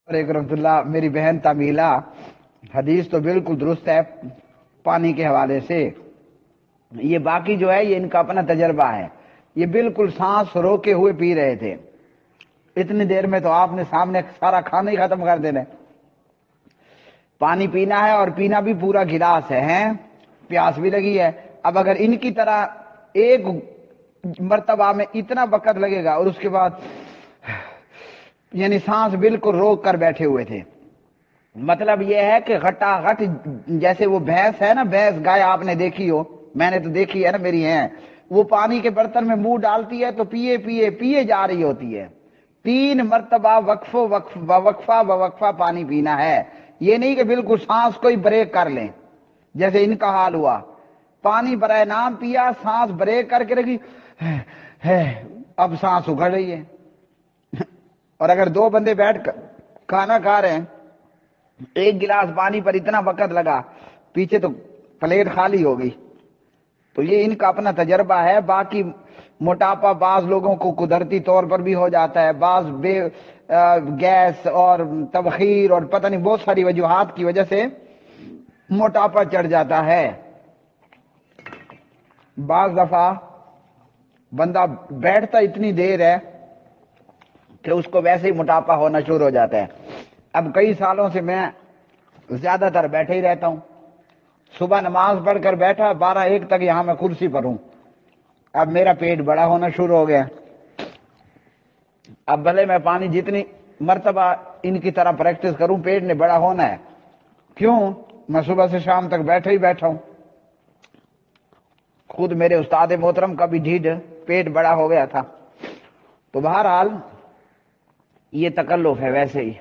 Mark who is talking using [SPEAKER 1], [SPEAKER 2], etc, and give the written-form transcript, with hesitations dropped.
[SPEAKER 1] علیکم رحمۃ اللہ. میری بہن تمیلا، حدیث تو بالکل درست ہے پانی کے حوالے سے. یہ باقی جو ہے یہ ان کا اپنا تجربہ ہے. یہ بالکل سانس روکے ہوئے پی رہے تھے. اتنی دیر میں تو آپ نے سامنے سارا کھانا ہی ختم کر دینا. پانی پینا ہے اور پینا بھی پورا گلاس ہے، ہیں پیاس بھی لگی ہے. اب اگر ان کی طرح ایک مرتبہ میں اتنا وقت لگے گا اور اس کے بعد یعنی سانس بالکل روک کر بیٹھے ہوئے تھے. مطلب یہ ہے کہ غٹا غٹ جیسے وہ بھینس ہے نا، بھینس گائے آپ نے دیکھی ہو، میں نے تو دیکھی ہے نا، میری ہیں، وہ پانی کے برتن میں منہ ڈالتی ہے تو پیے پیے پیے جا رہی ہوتی ہے. 3 مرتبہ وقفہ پانی پینا ہے. یہ نہیں کہ بالکل سانس کو ہی بریک کر لیں جیسے ان کا حال ہوا. پانی برائے نام پیا، سانس بریک کر کے رکھی، اب سانس اگڑ رہی ہے. اور اگر 2 بندے بیٹھ کر کھانا کھا رہے ہیں، 1 گلاس پانی پر اتنا وقت لگا، پیچھے تو پلیٹ خالی ہو گئی. تو یہ ان کا اپنا تجربہ ہے. باقی موٹاپا بعض لوگوں کو قدرتی طور پر بھی ہو جاتا ہے، بعض گیس اور تبخیر اور پتہ نہیں بہت ساری وجوہات کی وجہ سے موٹاپا چڑھ جاتا ہے. بعض دفعہ بندہ بیٹھتا اتنی دیر ہے کہ اس کو ویسے ہی موٹاپا ہونا شروع ہو جاتا ہے. اب کئی سالوں سے میں زیادہ تر بیٹھے ہی رہتا ہوں. صبح نماز پڑھ کر بیٹھا 12-1 تک یہاں میں کرسی پر ہوں. اب میرا پیٹ بڑا ہونا شروع ہو گیا. اب بھلے میں پانی جتنی مرتبہ ان کی طرح پریکٹس کروں، پیٹ نے بڑا ہونا ہے. کیوں؟ میں صبح سے شام تک بیٹھا ہی بیٹھا ہوں. خود میرے استاد محترم کا بھی ڈھیڈ پیٹ بڑا ہو گیا تھا. تو بہرحال یہ تکلف ہے ویسے ہی.